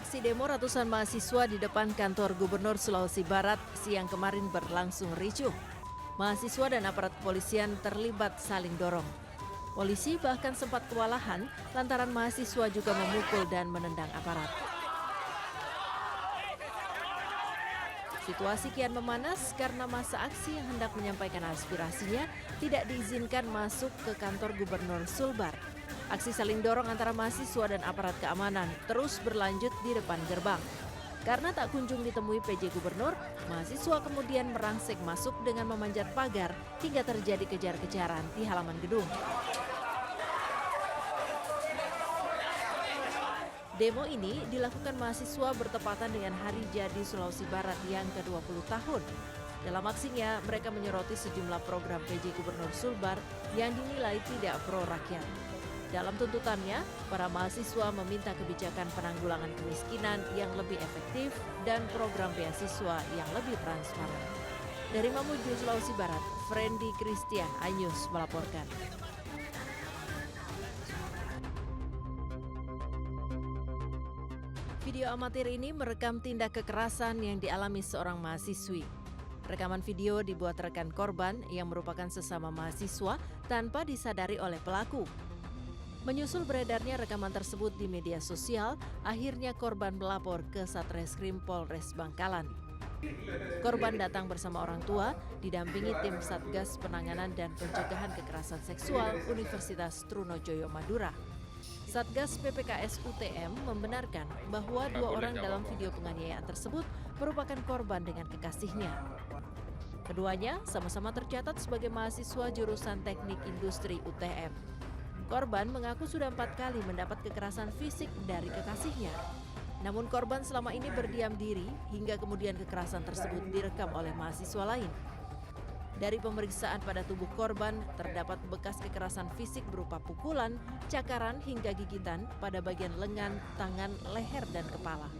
Aksi demo ratusan mahasiswa di depan kantor Gubernur Sulawesi Barat siang kemarin berlangsung ricuh. Mahasiswa dan aparat kepolisian terlibat saling dorong. Polisi bahkan sempat kewalahan lantaran mahasiswa juga memukul dan menendang aparat. Situasi kian memanas karena masa aksi yang hendak menyampaikan aspirasinya tidak diizinkan masuk ke kantor Gubernur Sulbar. Aksi saling dorong antara mahasiswa dan aparat keamanan terus berlanjut di depan gerbang. Karena tak kunjung ditemui PJ Gubernur, mahasiswa kemudian merangsek masuk dengan memanjat pagar hingga terjadi kejar-kejaran di halaman gedung. Demo ini dilakukan mahasiswa bertepatan dengan Hari Jadi Sulawesi Barat yang ke-20 tahun. Dalam aksinya, mereka menyoroti sejumlah program PJ Gubernur Sulbar yang dinilai tidak pro rakyat. Dalam tuntutannya, para mahasiswa meminta kebijakan penanggulangan kemiskinan yang lebih efektif dan program beasiswa yang lebih transparan. Dari Mamuju, Sulawesi Barat, Frendi Christian Anyus melaporkan. Video amatir ini merekam tindak kekerasan yang dialami seorang mahasiswi. Rekaman video dibuat rekan korban yang merupakan sesama mahasiswa tanpa disadari oleh pelaku. Menyusul beredarnya rekaman tersebut di media sosial, akhirnya korban melapor ke Satreskrim Polres Bangkalan. Korban datang bersama orang tua, didampingi tim Satgas Penanganan dan Pencegahan Kekerasan Seksual Universitas Trunojoyo Madura. Satgas PPKS UTM membenarkan bahwa 2 orang dalam video penganiayaan tersebut merupakan korban dengan kekasihnya. Keduanya sama-sama tercatat sebagai mahasiswa jurusan Teknik Industri UTM. Korban mengaku sudah 4 kali mendapat kekerasan fisik dari kekasihnya. Namun korban selama ini berdiam diri hingga kemudian kekerasan tersebut direkam oleh mahasiswa lain. Dari pemeriksaan pada tubuh korban, terdapat bekas kekerasan fisik berupa pukulan, cakaran hingga gigitan pada bagian lengan, tangan, leher, dan kepala.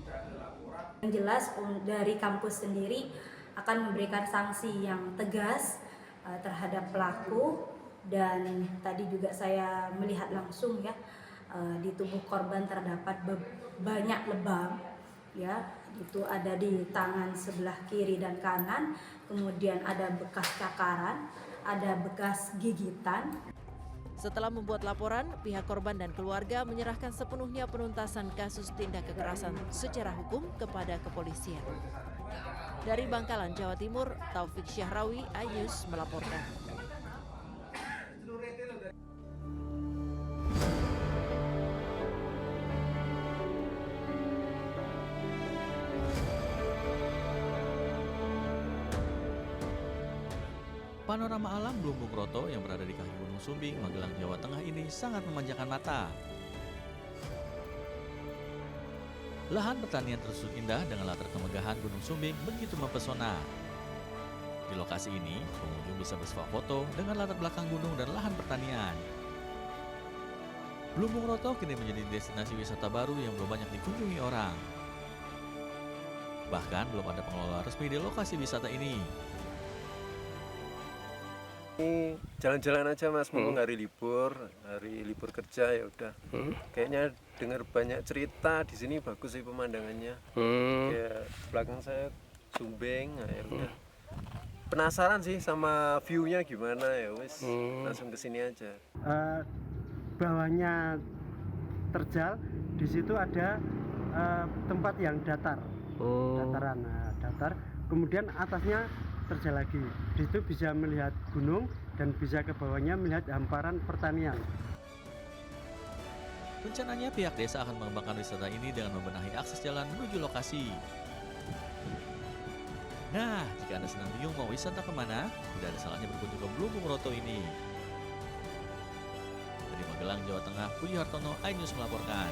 Yang jelas dari kampus sendiri akan memberikan sanksi yang tegas terhadap pelaku. Dan tadi juga saya melihat langsung ya di tubuh korban terdapat banyak lebam ya, itu ada di tangan sebelah kiri dan kanan, kemudian ada bekas cakaran, ada bekas gigitan. Setelah membuat laporan, pihak korban dan keluarga menyerahkan sepenuhnya penuntasan kasus tindak kekerasan secara hukum kepada kepolisian. Dari Bangkalan, Jawa Timur, Taufik Syahrawi, Anyus melaporkan. Panorama alam Blumbung Roto yang berada di kaki Gunung Sumbing, Magelang, Jawa Tengah ini sangat memanjakan mata. Lahan pertanian tersusun indah dengan latar kemegahan Gunung Sumbing begitu mempesona. Di lokasi ini, pengunjung bisa bersuah foto dengan latar belakang gunung dan lahan pertanian. Blumbung Roto kini menjadi destinasi wisata baru yang belum banyak dikunjungi orang. Bahkan belum ada pengelola resmi di lokasi wisata ini. Jalan-jalan aja mas, mumpung hari libur kerja ya udah. Kayaknya dengar banyak cerita di sini bagus sih pemandangannya. Kayak belakang saya Sumbing, nah, ya udah. Penasaran sih sama view-nya gimana ya wis, langsung kesini aja. Bawahnya terjal, di situ ada tempat yang datar, dataran datar. Kemudian atasnya terjal lagi. Di situ bisa melihat gunung dan bisa ke bawahnya melihat hamparan pertanian. Rencananya pihak desa akan mengembangkan wisata ini dengan membenahi akses jalan menuju lokasi. Nah, jika Anda senang bingung mau wisata kemana, tidak ada salahnya berkunjung ke Blumbung Roto ini. Dari Magelang, Jawa Tengah, Puji Hartono, iNews melaporkan.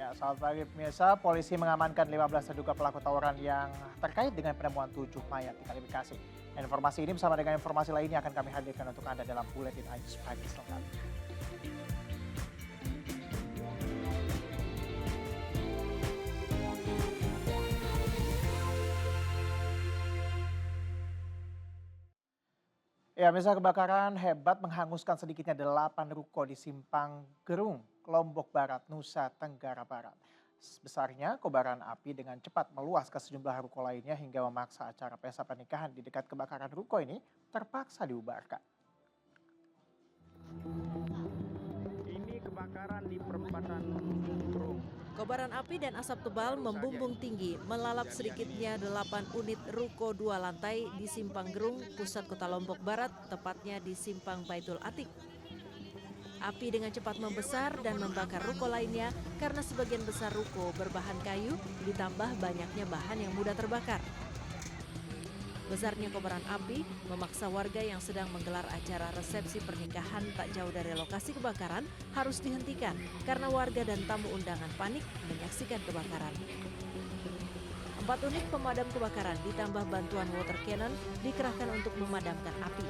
Ya, selamat pagi pemirsa. Polisi mengamankan 15 terduga pelaku tawuran yang terkait dengan penemuan 7 mayat di Kali Bekasi. Informasi ini bersama dengan informasi lainnya akan kami hadirkan untuk Anda dalam Buletin iNews Pagi selengkapnya. Ya, misal kebakaran hebat menghanguskan sedikitnya 8 ruko di Simpang Gerung, Lombok Barat, Nusa Tenggara Barat. Besarnya kobaran api dengan cepat meluas ke sejumlah ruko lainnya hingga memaksa acara pesta pernikahan di dekat kebakaran ruko ini terpaksa dibubarkan. Ini kebakaran di perempatan Gerung. Kobaran api dan asap tebal membumbung tinggi melalap sedikitnya 8 unit ruko 2 lantai di Simpang Gerung, pusat kota Lombok Barat, tepatnya di Simpang Baitul Atiq. Api dengan cepat membesar dan membakar ruko lainnya karena sebagian besar ruko berbahan kayu ditambah banyaknya bahan yang mudah terbakar. Besarnya kobaran api memaksa warga yang sedang menggelar acara resepsi pernikahan tak jauh dari lokasi kebakaran harus dihentikan karena warga dan tamu undangan panik menyaksikan kebakaran. 4 unit pemadam kebakaran ditambah bantuan water cannon dikerahkan untuk memadamkan api.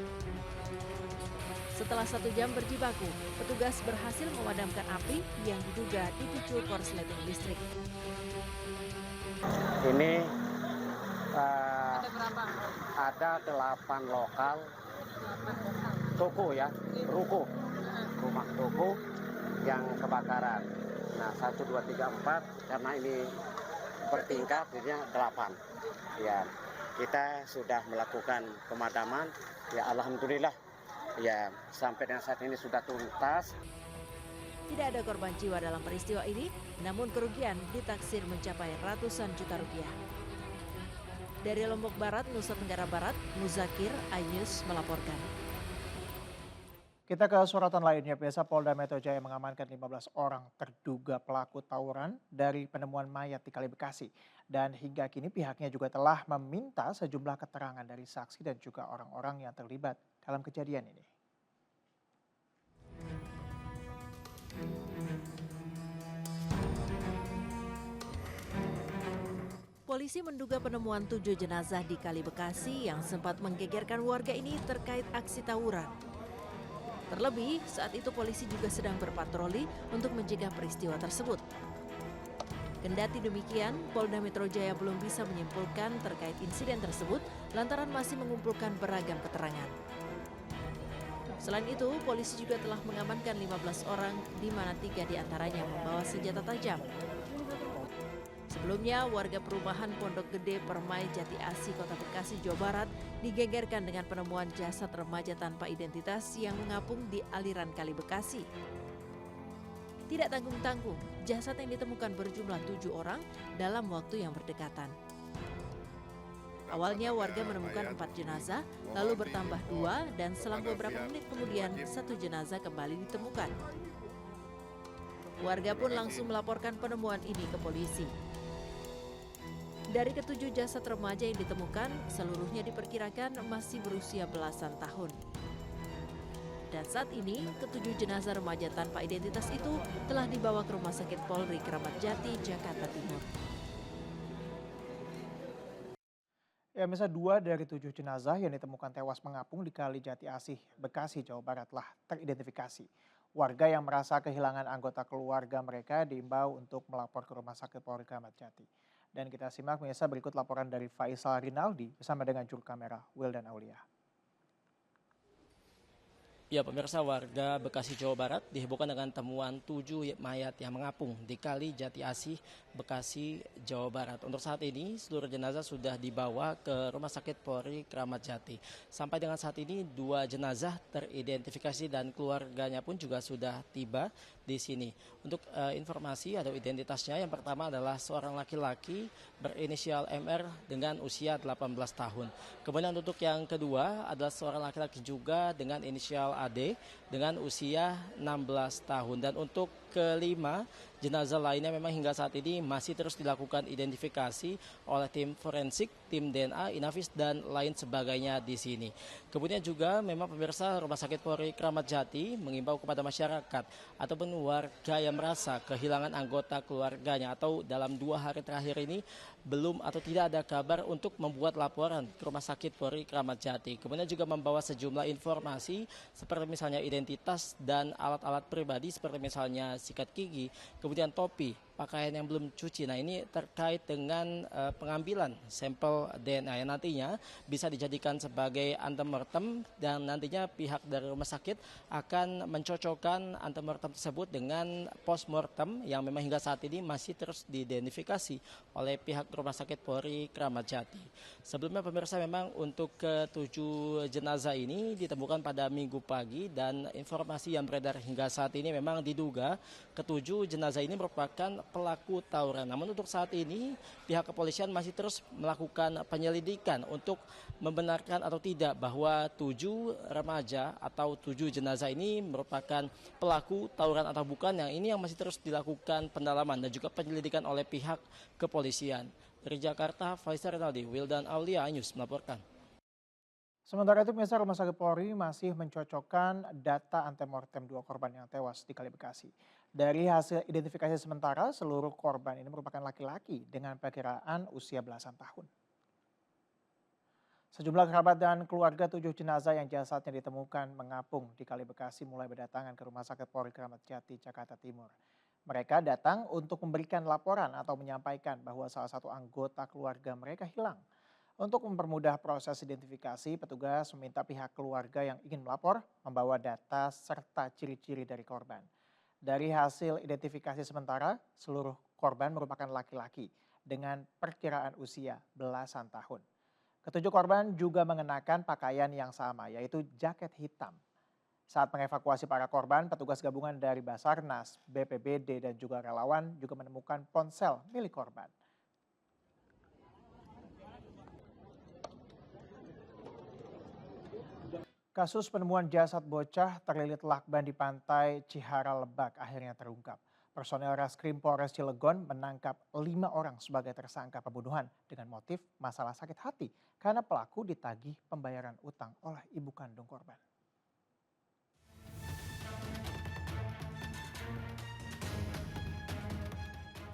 Setelah 1 jam berjibaku, petugas berhasil memadamkan api yang diduga dipicu korsleting listrik. Ini ada 8 lokal toko ya, ruko, rumah toko yang kebakaran. Nah 1, 2, 3, 4 karena ini bertingkat jadinya 8. Ya, kita sudah melakukan pemadaman. Ya alhamdulillah. Ya sampai dengan saat ini sudah tuntas. Tidak ada korban jiwa dalam peristiwa ini, namun kerugian ditaksir mencapai ratusan juta rupiah. Dari Lombok Barat, Nusa Tenggara Barat, Muzakir, iNews melaporkan. Kita ke sorotan lainnya, Biasa Polda Metro Jaya mengamankan 15 orang terduga pelaku tawuran dari penemuan mayat di Kali Bekasi. Dan hingga kini pihaknya juga telah meminta sejumlah keterangan dari saksi dan juga orang-orang yang terlibat dalam kejadian ini. Polisi menduga penemuan 7 jenazah di Kali Bekasi yang sempat menggegerkan warga ini terkait aksi tawuran. Terlebih, saat itu polisi juga sedang berpatroli untuk mencegah peristiwa tersebut. Kendati demikian, Polda Metro Jaya belum bisa menyimpulkan terkait insiden tersebut lantaran masih mengumpulkan beragam keterangan. Selain itu, polisi juga telah mengamankan 15 orang, di mana 3 diantaranya membawa senjata tajam. Sebelumnya, warga perumahan Pondok Gede Permai Jati Asih, Kota Bekasi, Jawa Barat digegerkan dengan penemuan jasad remaja tanpa identitas yang mengapung di aliran Kali Bekasi. Tidak tanggung-tanggung, jasad yang ditemukan berjumlah 7 orang dalam waktu yang berdekatan. Awalnya warga menemukan 4 jenazah, lalu bertambah 2 dan selang beberapa menit kemudian 1 jenazah kembali ditemukan. Warga pun langsung melaporkan penemuan ini ke polisi. Dari ke-7 jasad remaja yang ditemukan, seluruhnya diperkirakan masih berusia belasan tahun. Dan saat ini, ke-7 jenazah remaja tanpa identitas itu telah dibawa ke Rumah Sakit Polri Kramat Jati, Jakarta Timur. Ya, misal 2 dari 7 jenazah yang ditemukan tewas mengapung di Kali Jati Asih, Bekasi, Jawa Barat telah teridentifikasi. Warga yang merasa kehilangan anggota keluarga mereka diimbau untuk melapor ke Rumah Sakit Polri Kramat Jati. Dan kita simak pemirsa berikut laporan dari Faisal Rinaldi bersama dengan juru kamera Wildan Aulia. Ya, pemirsa, warga Bekasi, Jawa Barat dihebohkan dengan temuan 7 mayat yang mengapung di Kali Jati Asih, Bekasi, Jawa Barat. Untuk saat ini, seluruh jenazah sudah dibawa ke Rumah Sakit Polri Kramat Jati. Sampai dengan saat ini, 2 jenazah teridentifikasi dan keluarganya pun juga sudah tiba di sini. Untuk informasi atau identitasnya, yang pertama adalah seorang laki-laki berinisial MR dengan usia 18 tahun. Kemudian untuk yang kedua adalah seorang laki-laki juga dengan inisial AD dengan usia 16 tahun. Dan untuk kelima, jenazah lainnya memang hingga saat ini masih terus dilakukan identifikasi oleh tim forensik, tim DNA, Inavis, dan lain sebagainya di sini. Kemudian juga memang pemirsa, Rumah Sakit Polri Kramat Jati mengimbau kepada masyarakat ataupun warga yang merasa kehilangan anggota keluarganya atau dalam 2 hari terakhir ini belum atau tidak ada kabar untuk membuat laporan ke Rumah Sakit Polri Kramat Jati. Kemudian juga membawa sejumlah informasi seperti misalnya identitas dan alat-alat pribadi seperti misalnya sikat gigi, kemudian topi, pakaian yang belum cuci. Nah, ini terkait dengan pengambilan sampel DNA yang nantinya bisa dijadikan sebagai antemortem, dan nantinya pihak dari rumah sakit akan mencocokkan antemortem tersebut dengan postmortem yang memang hingga saat ini masih terus diidentifikasi oleh pihak Rumah Sakit Polri Kramat Jati. Sebelumnya pemirsa, memang untuk ke-7 jenazah ini ditemukan pada Minggu pagi, dan informasi yang beredar hingga saat ini memang diduga ke-7 jenazah ini merupakan pelaku tawuran. Namun untuk saat ini pihak kepolisian masih terus melakukan penyelidikan untuk membenarkan atau tidak bahwa 7 remaja atau 7 jenazah ini merupakan pelaku tawuran atau bukan. Yang ini yang masih terus dilakukan pendalaman dan juga penyelidikan oleh pihak kepolisian. Dari Jakarta, Faisal Rinaldi, Wildan Aulia, News melaporkan. Sementara itu, pemirsa, Rumah Sakit Polri masih mencocokkan data antemortem 2 korban yang tewas di Kali Bekasi. Dari hasil identifikasi sementara, seluruh korban ini merupakan laki-laki dengan perkiraan usia belasan tahun. Sejumlah kerabat dan keluarga 7 jenazah yang jasadnya ditemukan mengapung di Kali Bekasi mulai berdatangan ke Rumah Sakit Polri Kramat Jati, Jakarta Timur. Mereka datang untuk memberikan laporan atau menyampaikan bahwa salah satu anggota keluarga mereka hilang. Untuk mempermudah proses identifikasi, petugas meminta pihak keluarga yang ingin melapor membawa data serta ciri-ciri dari korban. Dari hasil identifikasi sementara, seluruh korban merupakan laki-laki dengan perkiraan usia belasan tahun. Ke-7 korban juga mengenakan pakaian yang sama, yaitu jaket hitam. Saat mengevakuasi para korban, petugas gabungan dari Basarnas, BPBD, dan juga relawan juga menemukan ponsel milik korban. Kasus penemuan jasad bocah terlilit lakban di pantai Cihara Lebak akhirnya terungkap. Personel Reskrim Polres Cilegon menangkap 5 orang sebagai tersangka pembunuhan dengan motif masalah sakit hati karena pelaku ditagih pembayaran utang oleh ibu kandung korban.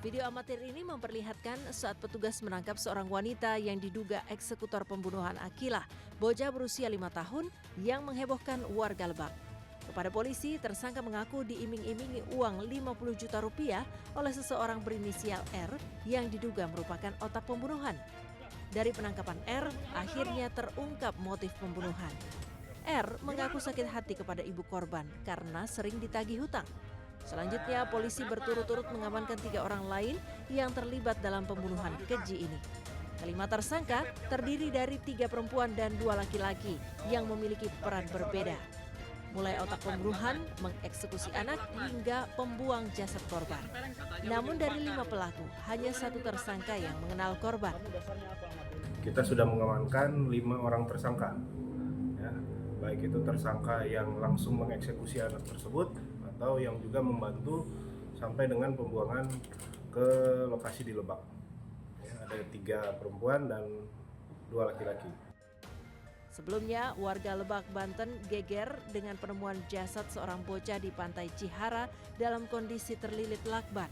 Video amatir ini memperlihatkan saat petugas menangkap seorang wanita yang diduga eksekutor pembunuhan Akilah, bocah berusia 5 tahun yang menghebohkan warga Lebak. Kepada polisi, tersangka mengaku diiming-imingi uang 50 juta rupiah oleh seseorang berinisial R yang diduga merupakan otak pembunuhan. Dari penangkapan R, akhirnya terungkap motif pembunuhan. R mengaku sakit hati kepada ibu korban karena sering ditagih hutang. Selanjutnya, polisi berturut-turut mengamankan 3 orang lain yang terlibat dalam pembunuhan keji ini. Kelima tersangka terdiri dari 3 perempuan dan 2 laki-laki yang memiliki peran berbeda. Mulai otak pembunuhan, mengeksekusi anak, hingga pembuang jasad korban. Namun dari 5 pelaku, hanya 1 tersangka yang mengenal korban. Kita sudah mengamankan 5 orang tersangka. Ya, baik itu tersangka yang langsung mengeksekusi anak tersebut, atau yang juga membantu sampai dengan pembuangan ke lokasi di Lebak. Ya, ada 3 perempuan dan 2 laki-laki. Sebelumnya, warga Lebak, Banten geger dengan penemuan jasad seorang bocah di pantai Cihara dalam kondisi terlilit lakban.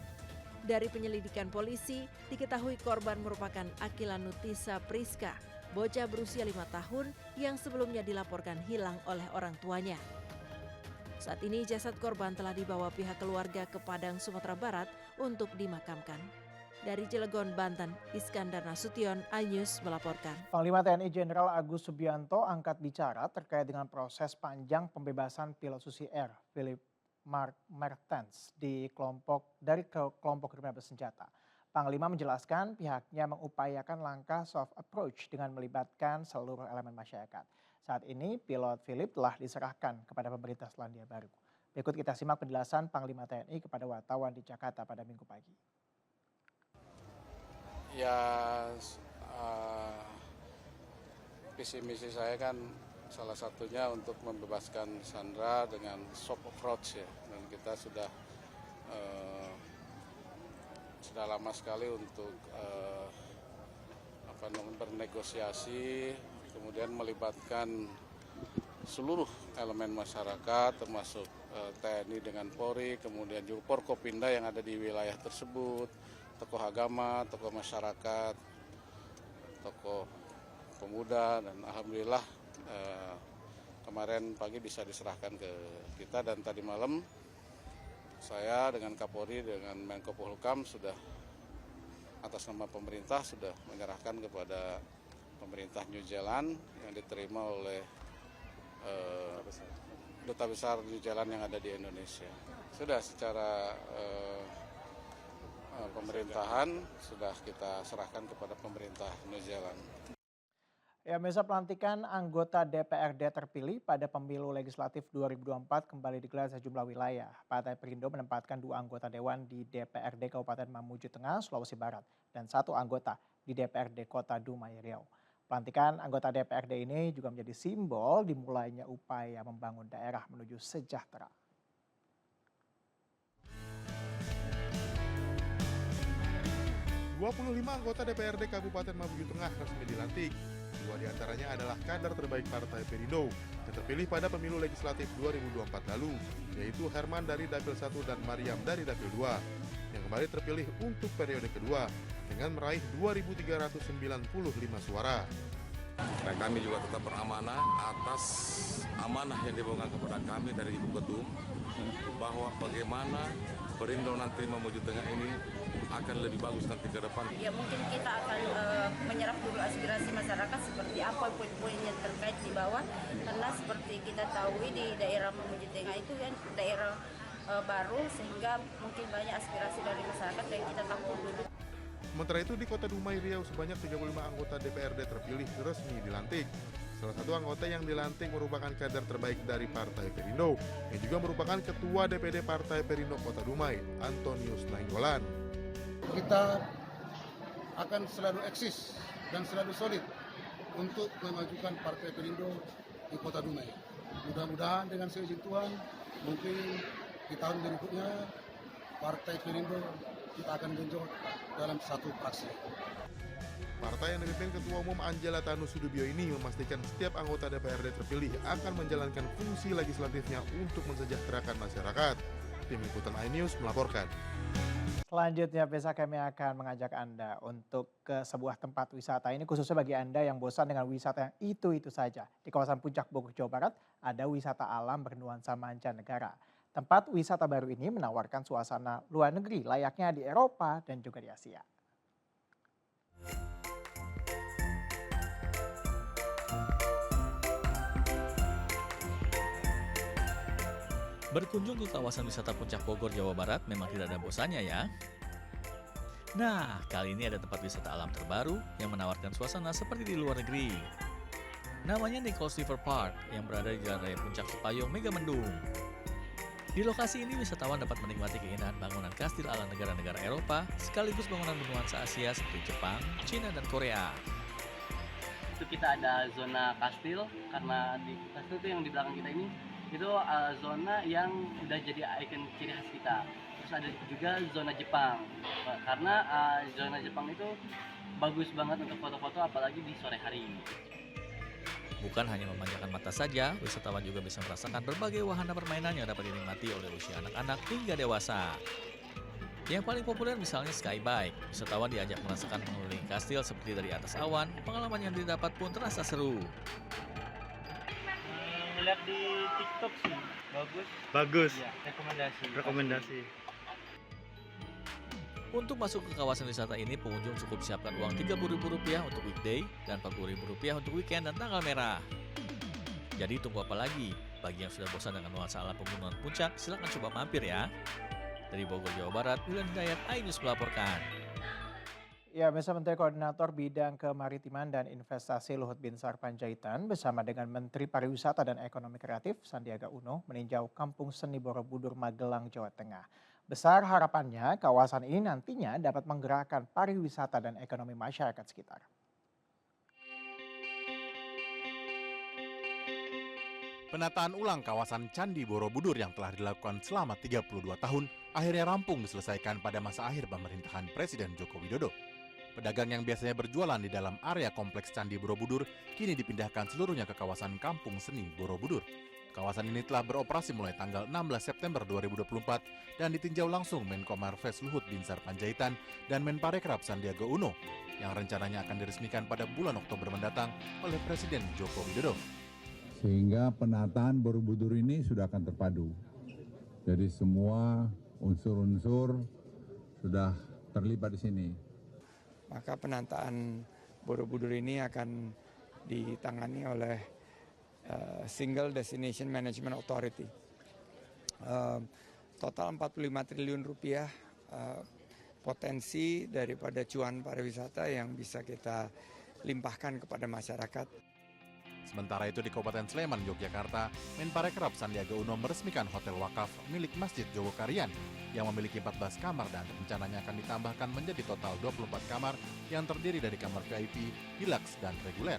Dari penyelidikan polisi, diketahui korban merupakan Akila Nutisa Priska, bocah berusia 5 tahun yang sebelumnya dilaporkan hilang oleh orang tuanya. Saat ini jasad korban telah dibawa pihak keluarga ke Padang, Sumatera Barat untuk dimakamkan. Dari Cilegon, Banten, Iskandar Nasution, iNews melaporkan. Panglima TNI Jenderal Agus Subianto angkat bicara terkait dengan proses panjang pembebasan pilot Susi Air Philip Mertens dari kelompok kriminal bersenjata. Panglima menjelaskan pihaknya mengupayakan langkah soft approach dengan melibatkan seluruh elemen masyarakat. Saat ini pilot Philip telah diserahkan kepada pemerintah Selandia Baru. Berikut kita simak penjelasan Panglima TNI kepada wartawan di Jakarta pada Minggu pagi. Ya, visi misi saya kan salah satunya untuk membebaskan Sandra dengan soft approach ya. Dan kita sudah lama sekali untuk bernegosiasi, kemudian melibatkan seluruh elemen masyarakat termasuk TNI dengan Polri, kemudian juga Forkopimda yang ada di wilayah tersebut, tokoh agama, tokoh masyarakat, tokoh pemuda, dan alhamdulillah kemarin pagi bisa diserahkan ke kita, dan tadi malam saya dengan Kapolri, dengan Menko Polhukam sudah atas nama pemerintah sudah menyerahkan kepada pemerintah New Zealand yang diterima oleh Duta Besar New Zealand yang ada di Indonesia. Sudah secara pemerintahan sudah kita serahkan kepada pemerintah New Zealand. Ya, misa pelantikan anggota DPRD terpilih pada pemilu legislatif 2024 kembali digelar sejumlah wilayah. Partai Perindo menempatkan 2 anggota dewan di DPRD Kabupaten Mamuju Tengah, Sulawesi Barat, dan 1 anggota di DPRD Kota Dumai Riau. Pelantikan anggota DPRD ini juga menjadi simbol dimulainya upaya membangun daerah menuju sejahtera. Anggota DPRD Kabupaten Mamuju Tengah resmi dilantik. 2 diantaranya adalah kader terbaik Partai Perindo yang terpilih pada pemilu legislatif 2024 lalu, yaitu Herman dari Dapil 1 dan Mariam dari Dapil 2, yang kembali terpilih untuk periode kedua dengan meraih 2.395 suara. Dan kami juga tetap beramanah atas amanah yang dibawakan kepada kami dari Ibu Ketum, bahwa bagaimana Perindo nanti Mamuju Tengah ini akan lebih bagus nanti ke depan. Ya mungkin kita akan menyerap dulu aspirasi masyarakat seperti apa poin-poin yang terkait di bawah, karena seperti kita tahu di daerah Mamuju Tengah itu kan daerah baru, sehingga mungkin banyak aspirasi dari masyarakat yang kita tampung dulu. Sementara itu di Kota Dumai Riau sebanyak 35 anggota DPRD terpilih resmi dilantik. Salah satu anggota yang dilantik merupakan kader terbaik dari Partai Perindo, yang juga merupakan Ketua DPD Partai Perindo Kota Dumai, Antonius Nainggolan. Kita akan selalu eksis dan selalu solid untuk memajukan Partai Perindo di Kota Dumai. Mudah-mudahan dengan seizin Tuhan, mungkin di tahun berikutnya Partai Perindo kita akan genjot dalam satu fraksi. Partai yang dipimpin Ketua Umum Anjela Tanu Sudibyo ini memastikan setiap anggota DPRD terpilih akan menjalankan fungsi legislatifnya untuk mensejahterakan masyarakat. Tim Liputan iNews melaporkan. Selanjutnya, besok kami akan mengajak Anda untuk ke sebuah tempat wisata. Ini khususnya bagi Anda yang bosan dengan wisata yang itu-itu saja. Di kawasan Puncak Bogor, Jawa Barat, ada wisata alam bernuansa mancanegara. Tempat wisata baru ini menawarkan suasana luar negeri layaknya di Eropa dan juga di Asia. Berkunjung ke kawasan wisata Puncak Bogor, Jawa Barat memang tidak ada bosannya ya. Nah, kali ini ada tempat wisata alam terbaru yang menawarkan suasana seperti di luar negeri. Namanya Nichols River Park yang berada di Jalan Raya Puncak Sepayung, Megamendung. Di lokasi ini wisatawan dapat menikmati keindahan bangunan kastil ala negara-negara Eropa sekaligus bangunan bernuansa Asia seperti Jepang, Cina, dan Korea. Itu kita ada zona kastil, karena di kastil itu yang di belakang kita ini itu zona yang udah jadi ikon ciri khas kita. Terus ada juga zona Jepang, karena zona Jepang itu bagus banget untuk foto-foto apalagi di sore hari. Bukan hanya memanjakan mata saja, wisatawan juga bisa merasakan berbagai wahana permainan yang dapat dinikmati oleh usia anak-anak hingga dewasa. Yang paling populer misalnya skybike. Wisatawan diajak merasakan mengelilingi kastil seperti dari atas awan. Pengalaman yang didapat pun terasa seru. Lihat di TikTok sih, Bagus. Ya, rekomendasi. Untuk masuk ke kawasan wisata ini, pengunjung cukup siapkan uang Rp30.000 untuk weekday dan Rp40.000 untuk weekend dan tanggal merah. Jadi tunggu apa lagi? Bagi yang sudah bosan dengan nuansa alam pegunungan Puncak, silakan coba mampir ya. Dari Bogor, Jawa Barat, William Hidayat, iNews melaporkan. Ya, Mesa Menteri Koordinator Bidang Kemaritiman dan Investasi Luhut Binsar Panjaitan bersama dengan Menteri Pariwisata dan Ekonomi Kreatif Sandiaga Uno meninjau Kampung Seni Borobudur, Magelang, Jawa Tengah. Besar harapannya kawasan ini nantinya dapat menggerakkan pariwisata dan ekonomi masyarakat sekitar. Penataan ulang kawasan Candi Borobudur yang telah dilakukan selama 32 tahun akhirnya rampung diselesaikan pada masa akhir pemerintahan Presiden Joko Widodo. Pedagang yang biasanya berjualan di dalam area kompleks Candi Borobudur kini dipindahkan seluruhnya ke kawasan Kampung Seni Borobudur. Kawasan ini telah beroperasi mulai tanggal 16 September 2024 dan ditinjau langsung Menko Marves Luhut Binsar Panjaitan dan Menparekraf Sandiaga Uno yang rencananya akan diresmikan pada bulan Oktober mendatang oleh Presiden Joko Widodo. Sehingga penataan Borobudur ini sudah akan terpadu. Jadi semua unsur-unsur sudah terlibat di sini. Maka penataan Borobudur ini akan ditangani oleh Single Destination Management Authority. Total 45 triliun rupiah potensi daripada cuan pariwisata yang bisa kita limpahkan kepada masyarakat. Sementara itu di Kabupaten Sleman, Yogyakarta, Menparekraf Sandiaga Uno meresmikan hotel wakaf milik Masjid Jogokarian yang memiliki 14 kamar dan rencananya akan ditambahkan menjadi total 24 kamar yang terdiri dari kamar VIP, deluxe, dan reguler.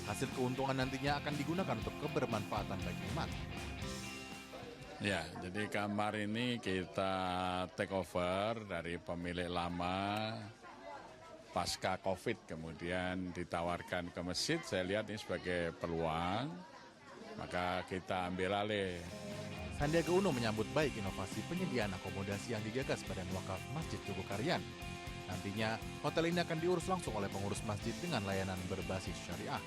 Hasil keuntungan nantinya akan digunakan untuk kebermanfaatan bagi umat. Ya, jadi kamar ini kita take over dari pemilik lama pasca COVID, kemudian ditawarkan ke masjid. Saya lihat ini sebagai peluang, maka kita ambil alih. Sandiaga Uno menyambut baik inovasi penyediaan akomodasi yang digagas Badan Wakaf Masjid Jogokarian. Nantinya, hotel ini akan diurus langsung oleh pengurus masjid dengan layanan berbasis syariah.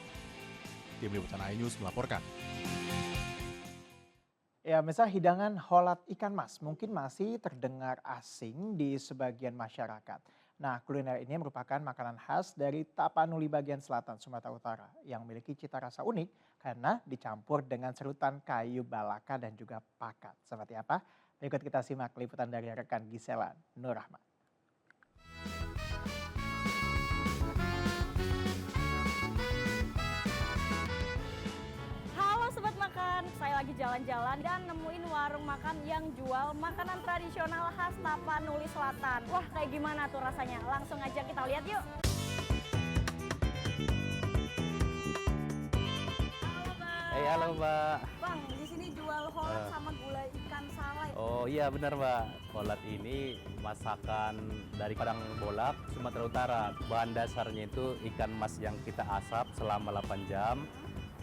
Tim Liputan iNews melaporkan. Ya, misal hidangan holat ikan mas mungkin masih terdengar asing di sebagian masyarakat. Nah, kuliner ini merupakan makanan khas dari Tapanuli bagian selatan Sumatera Utara yang memiliki cita rasa unik karena dicampur dengan serutan kayu balaka dan juga pakat. Seperti apa? Berikut kita simak liputan dari rekan Gisela Nur Rahmat. Saya lagi jalan-jalan dan nemuin warung makan yang jual makanan tradisional khas Tapanuli Selatan. Wah, kayak gimana tuh rasanya? Langsung aja kita lihat yuk. Halo, Bang. Halo, Mbak. Bang, di sini jual holat sama gulai ikan salai. Oh iya benar, Mbak. Holat ini masakan dari Padang Bolak, Sumatera Utara. Bahan dasarnya itu ikan mas yang kita asap selama 8 jam.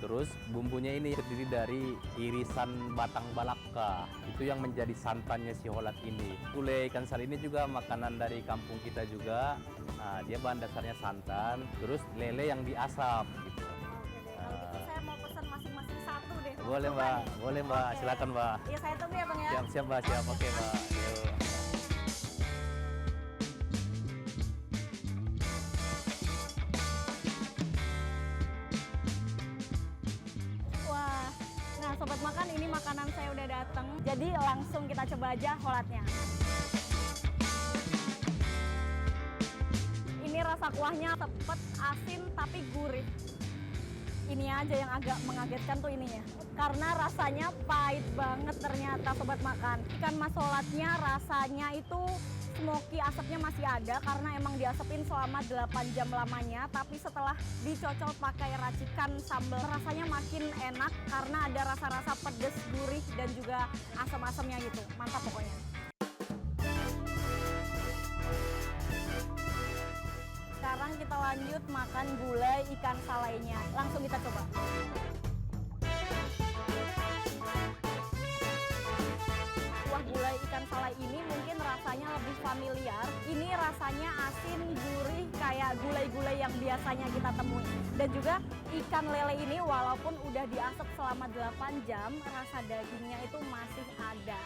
Terus bumbunya ini terdiri dari irisan batang balaka. Itu yang menjadi santannya si holat ini. Gulai ikan sal ini juga makanan dari kampung kita juga. Nah, dia bahan dasarnya santan, terus lele yang diasap gitu. Saya mau pesan masing-masing satu deh. Boleh, Mbak. Boleh, Mbak. Oke. Silakan, Mbak. Iya, saya tunggu ya, Bang ya. Siap, Mbak. Siap. Oke, Mbak. Yuk. Sobat Makan, ini makanan saya udah datang. Jadi langsung kita coba aja holatnya. Ini rasa kuahnya sepet, asin, tapi gurih. Ini aja yang agak mengagetkan tuh ininya. Karena rasanya pahit banget ternyata Sobat Makan. Ikan mas holatnya rasanya itu smoky, asapnya masih ada karena emang diasepin selama 8 jam lamanya. Tapi setelah dicocol pakai racikan sambal, rasanya makin enak karena ada rasa-rasa pedes, gurih, dan juga asam-asamnya gitu. Mantap pokoknya. Sekarang kita lanjut makan gulai ikan salainya. Langsung kita coba. Kuah gulai ikan salai ini mungkin rasanya lebih familiar. Ini rasanya asin, gurih, kayak gulai-gulai yang biasanya kita temui. Dan juga ikan lele ini walaupun udah diasap selama 8 jam, rasa dagingnya itu masih ada.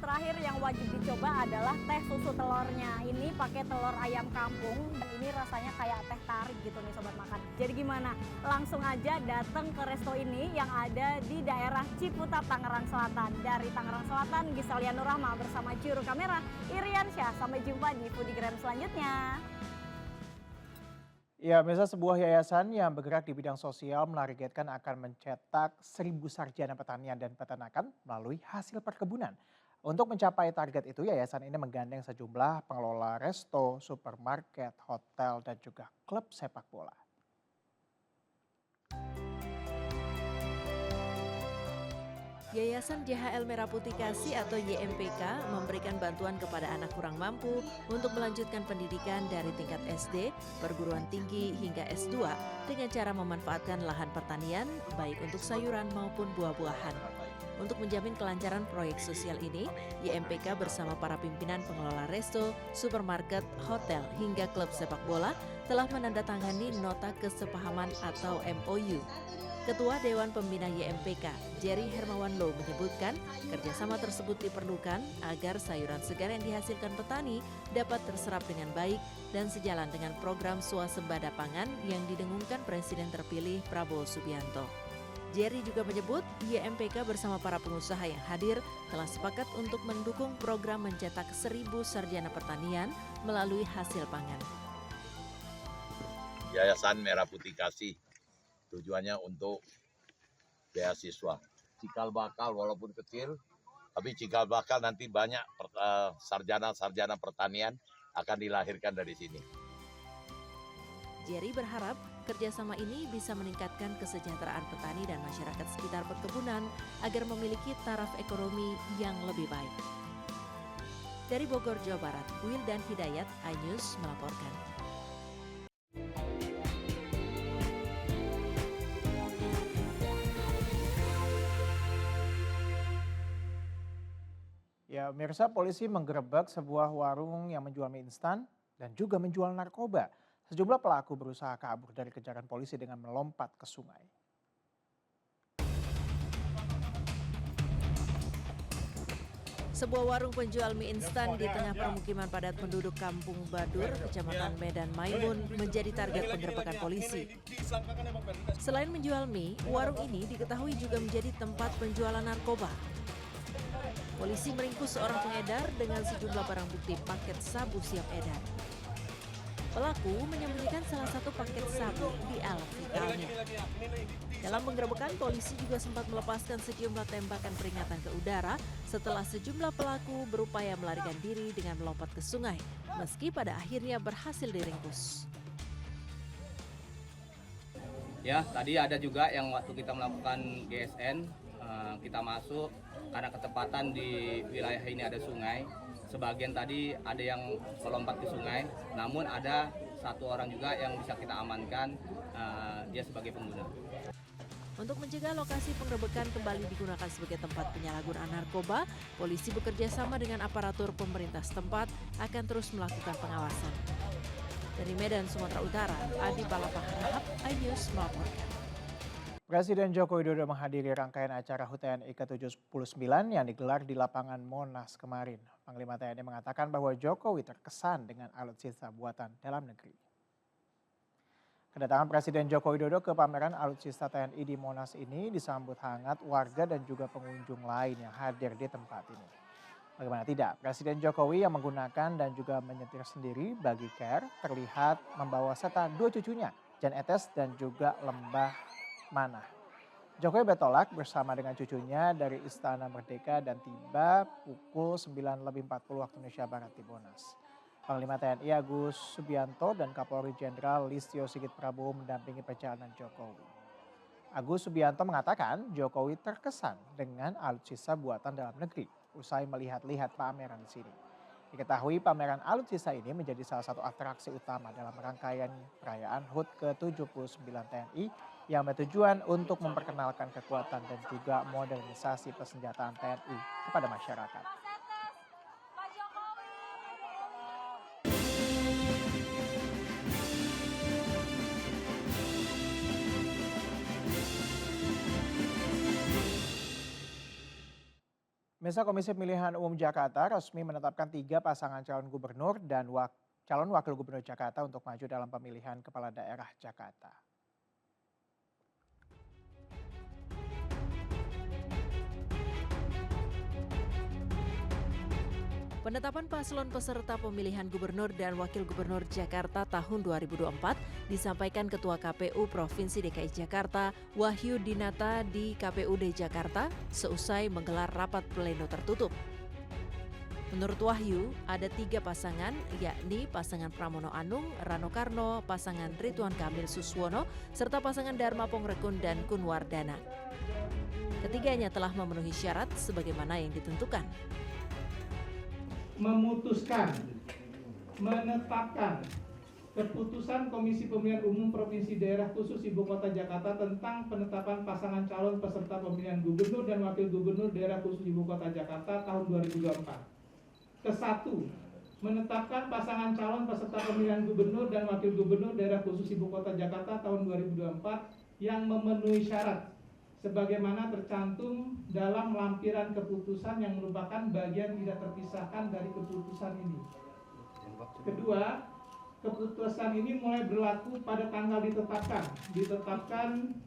Terakhir yang wajib dicoba adalah teh susu telurnya. Ini pakai telur ayam kampung dan ini rasanya kayak teh tarik gitu nih Sobat Makan. Jadi gimana? Langsung aja datang ke resto ini yang ada di daerah Ciputat, Tangerang Selatan. Dari Tangerang Selatan, Gisela Nur Rahmat bersama juru kamera Irian Syah. Sampai jumpa di Foodigram selanjutnya. Ya, misalnya sebuah yayasan yang bergerak di bidang sosial menargetkan akan mencetak 1.000 sarjana pertanian dan peternakan melalui hasil perkebunan. Untuk mencapai target itu, yayasan ini menggandeng sejumlah pengelola resto, supermarket, hotel, dan juga klub sepak bola. Yayasan JHL Merah Putih Kasih atau YMPK memberikan bantuan kepada anak kurang mampu untuk melanjutkan pendidikan dari tingkat SD, perguruan tinggi hingga S2 dengan cara memanfaatkan lahan pertanian baik untuk sayuran maupun buah-buahan. Untuk menjamin kelancaran proyek sosial ini, YMPK bersama para pimpinan pengelola resto, supermarket, hotel hingga klub sepak bola telah menandatangani nota kesepahaman atau MOU. Ketua Dewan Pembina YMPK, Jerry Hermawan Loh menyebutkan kerjasama tersebut diperlukan agar sayuran segar yang dihasilkan petani dapat terserap dengan baik dan sejalan dengan program swasembada pangan yang didengungkan Presiden terpilih Prabowo Subianto. Jerry juga menyebut YMPK bersama para pengusaha yang hadir telah sepakat untuk mendukung program mencetak 1.000 sarjana pertanian melalui hasil pangan. Yayasan Merah Putih Kasih tujuannya untuk beasiswa. Cikal bakal walaupun kecil, tapi cikal bakal nanti banyak sarjana-sarjana pertanian akan dilahirkan dari sini. Jerry berharap kerjasama ini bisa meningkatkan kesejahteraan petani dan masyarakat sekitar perkebunan agar memiliki taraf ekonomi yang lebih baik. Dari Bogor, Jawa Barat, Wildan Hidayat, iNews melaporkan. Ya, pemirsa, polisi menggerebek sebuah warung yang menjual mie instan dan juga menjual narkoba. Sejumlah pelaku berusaha kabur dari kejaran polisi dengan melompat ke sungai. Sebuah warung penjual mie instan di tengah permukiman padat penduduk Kampung Badur, Kecamatan Medan Maimun, menjadi target penggerebekan polisi. Selain menjual mie, warung ini diketahui juga menjadi tempat penjualan narkoba. Polisi meringkus seorang pengedar dengan sejumlah barang bukti paket sabu siap edar. Pelaku menyembunyikan salah satu paket sabu di alat vitalnya. Dalam penggerebekan, polisi juga sempat melepaskan sejumlah tembakan peringatan ke udara setelah sejumlah pelaku berupaya melarikan diri dengan melompat ke sungai, meski pada akhirnya berhasil diringkus. Ya, tadi ada juga yang waktu kita melakukan GSN, kita masuk karena ketepatan di wilayah ini ada sungai. Sebagian tadi ada yang melompat ke sungai, namun ada satu orang juga yang bisa kita amankan, dia sebagai pengguna. Untuk mencegah lokasi penggerebekan kembali digunakan sebagai tempat penyalahgunaan narkoba, polisi bekerja sama dengan aparatur pemerintah setempat akan terus melakukan pengawasan. Dari Medan, Sumatera Utara, Adi Balapahahap, iNews melaporkan. Presiden Joko Widodo menghadiri rangkaian acara HUT TNI ke-79 yang digelar di lapangan Monas kemarin. Panglima TNI mengatakan bahwa Jokowi terkesan dengan alutsista buatan dalam negeri. Kedatangan Presiden Joko Widodo ke pameran alutsista TNI di Monas ini disambut hangat warga dan juga pengunjung lain yang hadir di tempat ini. Bagaimana tidak, Presiden Jokowi yang menggunakan dan juga menyetir sendiri bagi care terlihat membawa serta dua cucunya, Jan Etes dan juga Lembah Mana. Jokowi bertolak bersama dengan cucunya dari Istana Merdeka dan tiba pukul 9.40 waktu Indonesia Barat di Monas. Panglima TNI Agus Subianto dan Kapolri Jenderal Listio Sigit Prabowo mendampingi perjalanan Jokowi. Agus Subianto mengatakan Jokowi terkesan dengan alutsista buatan dalam negeri usai melihat-lihat pameran di sini. Diketahui pameran alutsista ini menjadi salah satu atraksi utama dalam rangkaian perayaan HUT ke-79 TNI yang bertujuan untuk memperkenalkan kekuatan dan juga modernisasi persenjataan TNI kepada masyarakat. Komisi Pemilihan Umum Jakarta resmi menetapkan 3 pasangan calon gubernur dan calon wakil gubernur Jakarta untuk maju dalam pemilihan kepala daerah Jakarta. Penetapan paslon peserta pemilihan gubernur dan wakil gubernur Jakarta tahun 2024 disampaikan Ketua KPU Provinsi DKI Jakarta Wahyu Dinata di KPUD Jakarta seusai menggelar rapat pleno tertutup. Menurut Wahyu, ada 3 pasangan, yakni pasangan Pramono Anung, Rano Karno, pasangan Ridwan Kamil Suswono, serta pasangan Dharma Pongrekun dan Kunwardana. Ketiganya telah memenuhi syarat sebagaimana yang ditentukan. Memutuskan, menetapkan keputusan Komisi Pemilihan Umum Provinsi Daerah Khusus Ibu Kota Jakarta tentang penetapan pasangan calon peserta pemilihan gubernur dan wakil gubernur Daerah Khusus Ibu Kota Jakarta tahun 2024. Ke-1, menetapkan pasangan calon peserta pemilihan gubernur dan wakil gubernur Daerah Khusus Ibu Kota Jakarta tahun 2024 yang memenuhi syarat sebagaimana tercantum dalam lampiran keputusan yang merupakan bagian tidak terpisahkan dari keputusan ini. Kedua, keputusan ini mulai berlaku pada tanggal ditetapkan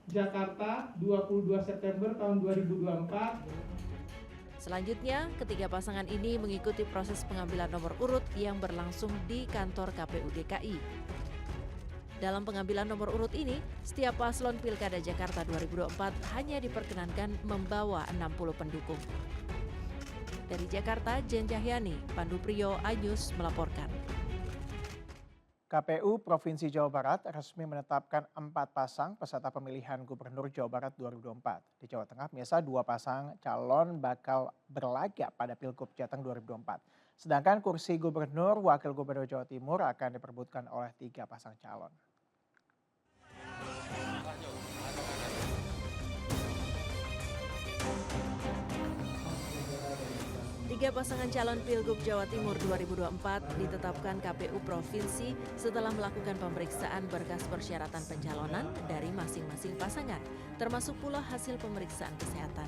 Jakarta 22 September tahun 2024. Selanjutnya, ketiga pasangan ini mengikuti proses pengambilan nomor urut yang berlangsung di kantor KPU DKI. Dalam pengambilan nomor urut ini, setiap paslon Pilkada Jakarta 2024 hanya diperkenankan membawa 60 pendukung. Dari Jakarta, Jen Cahyani, Pandu Priyo, iNews melaporkan. KPU Provinsi Jawa Barat resmi menetapkan 4 pasang peserta pemilihan Gubernur Jawa Barat 2024. Di Jawa Tengah, biasa 2 pasang calon bakal berlaga pada Pilgub Jateng 2024. Sedangkan kursi Gubernur, Wakil Gubernur Jawa Timur akan diperebutkan oleh 3 pasang calon. Tiga pasangan calon Pilgub Jawa Timur 2024 ditetapkan KPU Provinsi setelah melakukan pemeriksaan berkas persyaratan pencalonan dari masing-masing pasangan, termasuk pula hasil pemeriksaan kesehatan.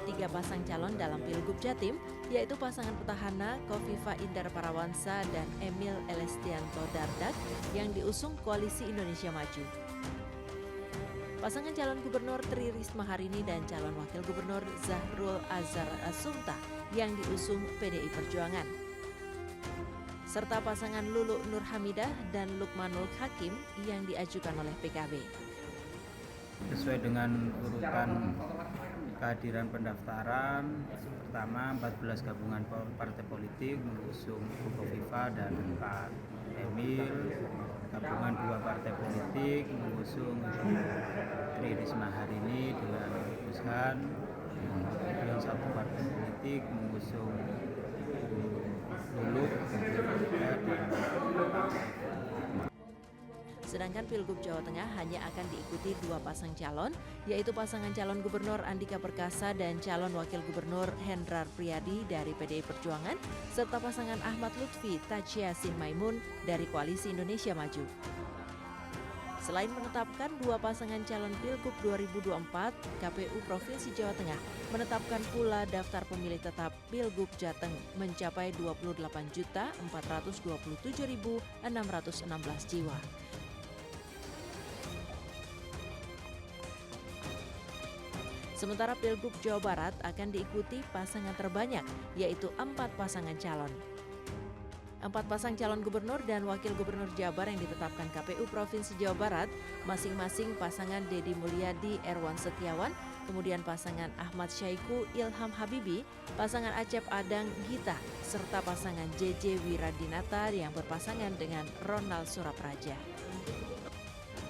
3 pasang calon dalam Pilgub Jatim, yaitu pasangan petahana Kofifa Indar Parawansa dan Emil Elestianto Dardak yang diusung Koalisi Indonesia Maju. Pasangan calon gubernur Tri Risma Harini dan calon wakil gubernur Zahrul Azhar Asumta yang diusung PDI Perjuangan. Serta pasangan Lulu Nur Hamidah dan Lukmanul Hakim yang diajukan oleh PKB. Sesuai dengan urutan kehadiran pendaftaran, pertama 14 gabungan partai politik mengusung Bu Kofifa dan Pak Emil, gabungan 2 partai politik mengusung Tri Risma Harini dengan Gushan, kemudian 1 partai politik mengusung Lulu dan Sedangkan Pilgub Jawa Tengah hanya akan diikuti 2 pasang calon, yaitu pasangan calon gubernur Andika Perkasa dan calon wakil gubernur Hendrar Priyadi dari PDI Perjuangan, serta pasangan Ahmad Lutfi Taji Yassin Maimun dari Koalisi Indonesia Maju. Selain menetapkan 2 pasangan calon Pilgub 2024, KPU Provinsi Jawa Tengah menetapkan pula daftar pemilih tetap Pilgub Jateng mencapai 28.427.616 jiwa. Sementara Pilgub Jawa Barat akan diikuti pasangan terbanyak, yaitu 4 pasangan calon. 4 pasang calon gubernur dan wakil gubernur Jabar yang ditetapkan KPU Provinsi Jawa Barat, masing-masing pasangan Deddy Mulyadi Erwan Setiawan, kemudian pasangan Ahmad Syaiqo Ilham Habibi, pasangan Acep Adang Gita, serta pasangan JJ Wiradinata yang berpasangan dengan Ronald Surapraja.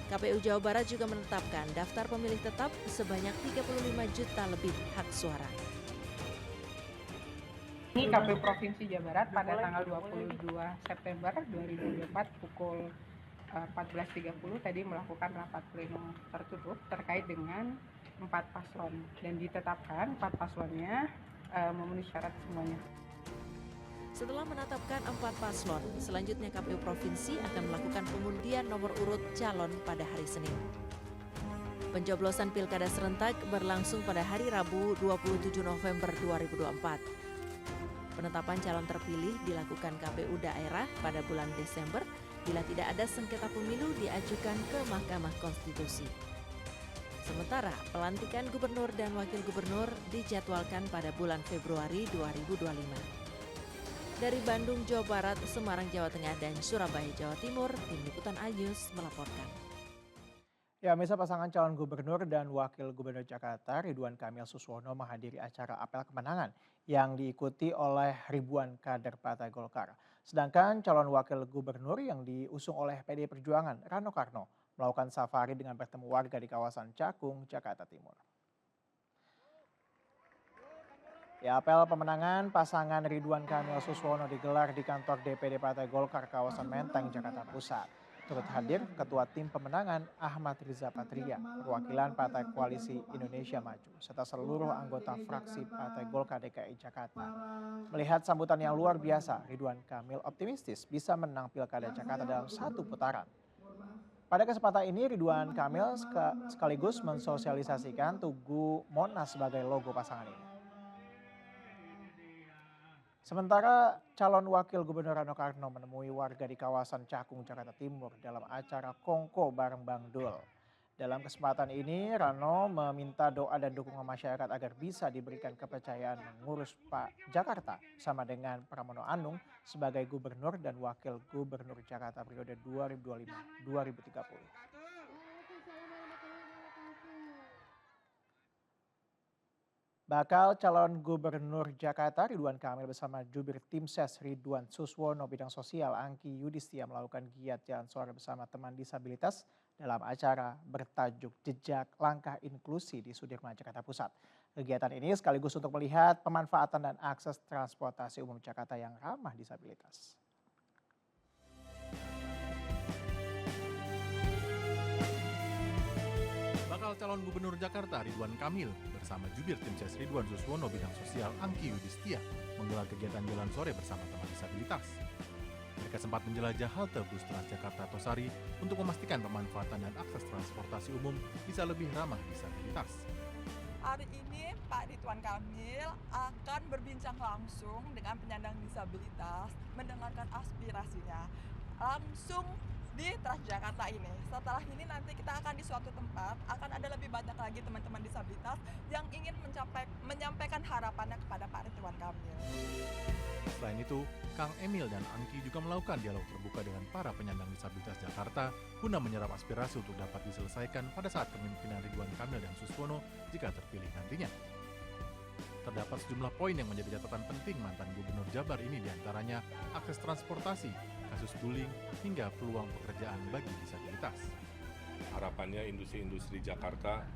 KPU Jawa Barat juga menetapkan daftar pemilih tetap sebanyak 35 juta lebih hak suara. Ini KPU Provinsi Jawa Barat pada tanggal 22 September 2024 pukul 14.30 tadi melakukan rapat pleno tertutup terkait dengan 4 paslon dan ditetapkan 4 paslonnya memenuhi syarat semuanya. Setelah menetapkan 4 paslon, selanjutnya KPU Provinsi akan melakukan pengundian nomor urut calon pada hari Senin. Pencoblosan Pilkada serentak berlangsung pada hari Rabu 27 November 2024. Penetapan calon terpilih dilakukan KPU daerah pada bulan Desember bila tidak ada sengketa pemilu diajukan ke Mahkamah Konstitusi. Sementara pelantikan gubernur dan wakil gubernur dijadwalkan pada bulan Februari 2025. Dari Bandung, Jawa Barat, Semarang, Jawa Tengah, dan Surabaya, Jawa Timur, Tim Liputan iNews melaporkan. Ya, Misa pasangan calon gubernur dan wakil gubernur Jakarta Ridwan Kamil Suswono menghadiri acara apel kemenangan yang diikuti oleh ribuan kader Partai Golkar. Sedangkan calon wakil gubernur yang diusung oleh PDI Perjuangan Rano Karno melakukan safari dengan bertemu warga di kawasan Cakung, Jakarta Timur. Ya, apel pemenangan pasangan Ridwan Kamil Suswono digelar di kantor DPD Partai Golkar kawasan Menteng, Jakarta Pusat. Turut hadir Ketua Tim Pemenangan Ahmad Riza Patria, perwakilan Partai Koalisi Indonesia Maju, serta seluruh anggota fraksi Partai Golkar DKI Jakarta. Melihat sambutan yang luar biasa, Ridwan Kamil optimistis bisa menang Pilkada Jakarta dalam 1 putaran. Pada kesempatan ini Ridwan Kamil sekaligus mensosialisasikan Tugu Monas sebagai logo pasangan ini. Sementara calon wakil gubernur Rano Karno menemui warga di kawasan Cakung, Jakarta Timur dalam acara Kongko bareng Bang Dul. Dalam kesempatan ini Rano meminta doa dan dukungan masyarakat agar bisa diberikan kepercayaan mengurus Pak Jakarta sama dengan Pramono Anung sebagai gubernur dan wakil gubernur Jakarta periode 2025-2030. Bakal calon gubernur Jakarta Ridwan Kamil bersama jubir tim ses Ridwan Suswono bidang sosial Angki Yudhistia melakukan giat jalan sore bersama teman disabilitas dalam acara bertajuk Jejak Langkah Inklusi di Sudirman, Jakarta Pusat. Kegiatan ini sekaligus untuk melihat pemanfaatan dan akses transportasi umum Jakarta yang ramah disabilitas. Bakal calon gubernur Jakarta Ridwan Kamil bersama jubir tim ses Ridwan Suswono bidang sosial Angki Yudhistia menggelar kegiatan jalan sore bersama teman disabilitas. Mereka sempat menjelajah halte bus Transjakarta Tosari untuk memastikan pemanfaatan dan akses transportasi umum bisa lebih ramah disabilitas. Hari ini Pak Ridwan Kamil akan berbincang langsung dengan penyandang disabilitas, mendengarkan aspirasinya langsung di Transjakarta ini. Setelah ini nanti kita akan di suatu tempat, akan ada lebih banyak lagi teman-teman disabilitas yang ingin menyampaikan harapannya kepada Pak Ridwan Kamil. Selain itu, Kang Emil dan Angki juga melakukan dialog terbuka dengan para penyandang disabilitas Jakarta guna menyerap aspirasi untuk dapat diselesaikan pada saat kepemimpinan Ridwan Kamil dan Suswono jika terpilih nantinya. Terdapat sejumlah poin yang menjadi catatan penting mantan Gubernur Jabar ini, diantaranya akses transportasi, kasus bullying, hingga peluang pekerjaan bagi disabilitas. Harapannya industri-industri Jakarta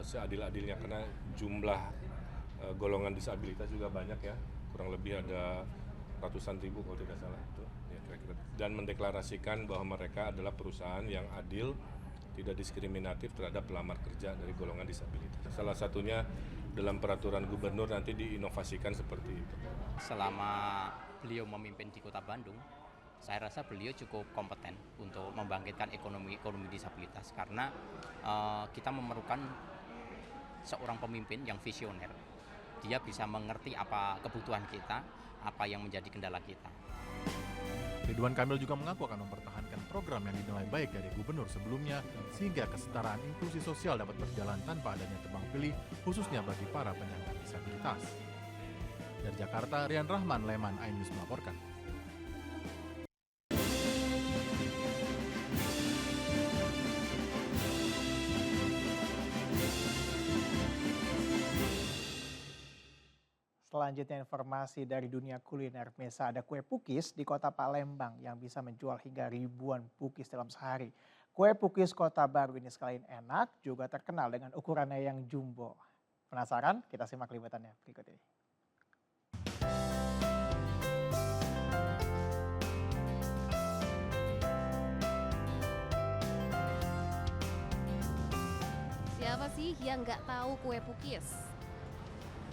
seadil-adilnya karena jumlah golongan disabilitas juga banyak ya, kurang lebih ada ratusan ribu kalau tidak salah itu ya, kira-kira. Dan mendeklarasikan bahwa mereka adalah perusahaan yang adil, tidak diskriminatif terhadap pelamar kerja dari golongan disabilitas. Salah satunya dalam peraturan gubernur nanti diinovasikan seperti itu. Selama beliau memimpin di Kota Bandung, saya rasa beliau cukup kompeten untuk membangkitkan ekonomi disabilitas karena kita memerlukan seorang pemimpin yang visioner. Dia bisa mengerti apa kebutuhan kita, apa yang menjadi kendala kita. Ridwan Kamil juga mengaku akan mempertahankan program yang dinilai baik dari gubernur sebelumnya sehingga kesetaraan inklusi sosial dapat berjalan tanpa adanya tebang pilih, khususnya bagi para penyandang disabilitas. Dari Jakarta, Rian Rahman, Leman, iNews melaporkan. Selanjutnya informasi dari dunia kuliner. Pemirsa, ada kue pukis di kota Palembang yang bisa menjual hingga ribuan pukis dalam sehari. Kue pukis Kota Baru ini selain enak, juga terkenal dengan ukurannya yang jumbo. Penasaran? Kita simak liputannya berikut ini. Siapa sih yang nggak tahu kue pukis?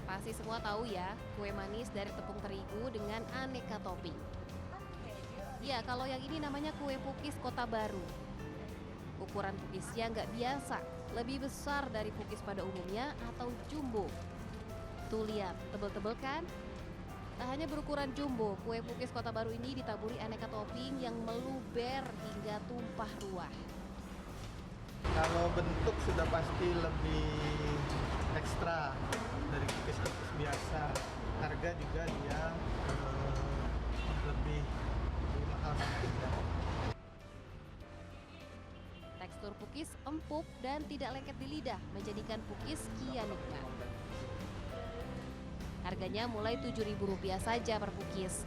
Pasti semua tahu ya, kue manis dari tepung terigu dengan aneka topping. Ya, kalau yang ini namanya kue pukis Kota Baru. Ukuran pukisnya nggak biasa, lebih besar dari pukis pada umumnya atau jumbo. Tuh lihat, tebel-tebel kan? Tak hanya berukuran jumbo, kue pukis Kota Baru ini ditaburi aneka topping yang meluber hingga tumpah ruah. Kalau bentuk sudah pasti lebih ekstra dari pukis-pukis biasa. Harga juga dia lebih mahal sedikit ya. Tekstur pukis empuk dan tidak lengket di lidah menjadikan pukis kian nikmat. Harganya mulai Rp7.000 saja per pukis.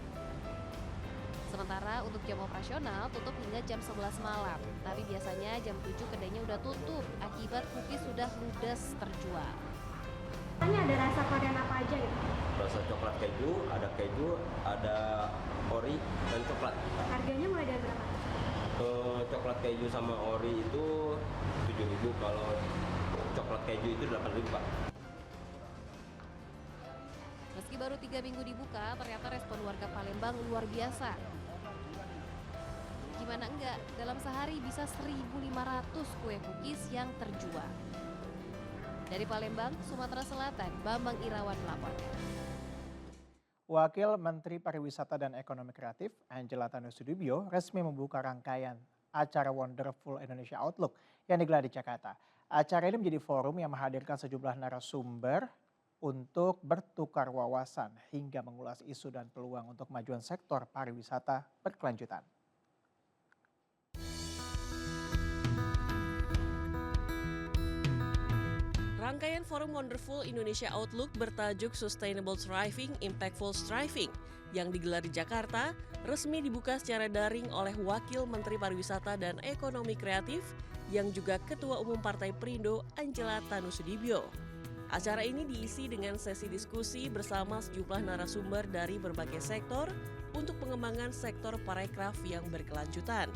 Sementara untuk jam operasional tutup hingga jam 11 malam. Tapi biasanya jam 7 kedainya udah tutup akibat pukis sudah ludes terjual. Ini ada rasa varian apa aja gitu? Rasa coklat keju, ada ori dan coklat. Harganya mulai dari berapa? Coklat keju sama ori itu 7.000, kalau coklat keju itu 8.000, Pak. Meski baru 3 minggu dibuka, ternyata respon warga Palembang luar biasa. gimana enggak, dalam sehari bisa 1.500 kue pukis yang terjual. Dari Palembang, Sumatera Selatan, Bambang Irawan melaporkan. Wakil Menteri Pariwisata dan Ekonomi Kreatif, Angela Tanusudibio, resmi membuka rangkaian acara Wonderful Indonesia Outlook yang digelar di Jakarta. Acara ini menjadi forum yang menghadirkan sejumlah narasumber untuk bertukar wawasan hingga mengulas isu dan peluang untuk kemajuan sektor pariwisata berkelanjutan. Rangkaian Forum Wonderful Indonesia Outlook bertajuk Sustainable Thriving, Impactful Striving yang digelar di Jakarta resmi dibuka secara daring oleh Wakil Menteri Pariwisata dan Ekonomi Kreatif yang juga Ketua Umum Partai Perindo Angela Tanusudibio. Acara ini diisi dengan sesi diskusi bersama sejumlah narasumber dari berbagai sektor untuk pengembangan sektor parekraf yang berkelanjutan.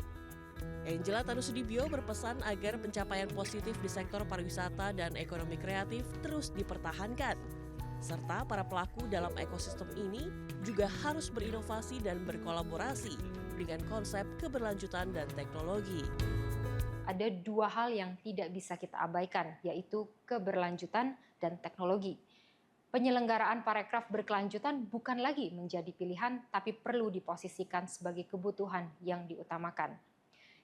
Angela Tanusudibio berpesan agar pencapaian positif di sektor pariwisata dan ekonomi kreatif terus dipertahankan, serta para pelaku dalam ekosistem ini juga harus berinovasi dan berkolaborasi dengan konsep keberlanjutan dan teknologi. Ada dua hal yang tidak bisa kita abaikan, yaitu keberlanjutan dan teknologi. Penyelenggaraan parekraf berkelanjutan bukan lagi menjadi pilihan, tapi perlu diposisikan sebagai kebutuhan yang diutamakan.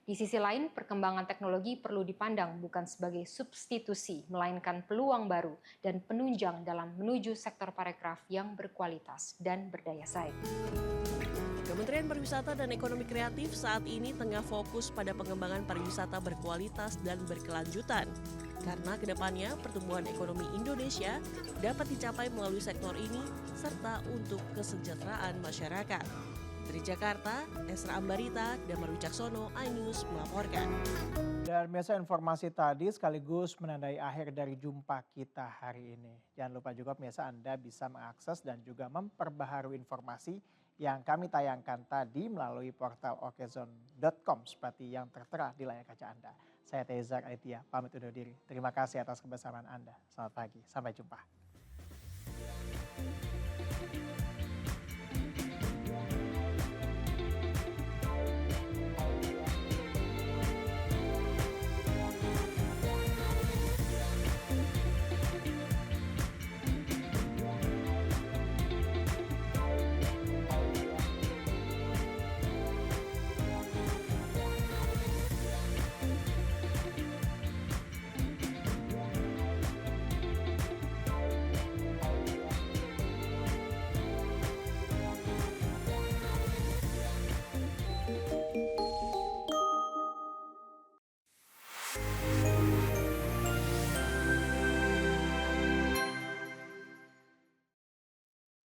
Di sisi lain, perkembangan teknologi perlu dipandang bukan sebagai substitusi, melainkan peluang baru dan penunjang dalam menuju sektor parekraf yang berkualitas dan berdaya saing. Kementerian Pariwisata dan Ekonomi Kreatif saat ini tengah fokus pada pengembangan pariwisata berkualitas dan berkelanjutan. Karena kedepannya pertumbuhan ekonomi Indonesia dapat dicapai melalui sektor ini serta untuk kesejahteraan masyarakat. Dari Jakarta, Esra Ambarita, Damar Wicaksono, iNews melaporkan. Dan biasa informasi tadi sekaligus menandai akhir dari jumpa kita hari ini. Jangan lupa juga pemirsa Anda bisa mengakses dan juga memperbaharui informasi yang kami tayangkan tadi melalui portal okezone.com seperti yang tertera di layar kaca Anda. Saya Tezar Aitia, pamit undur diri. Terima kasih atas kebersamaan Anda. Selamat pagi, sampai jumpa.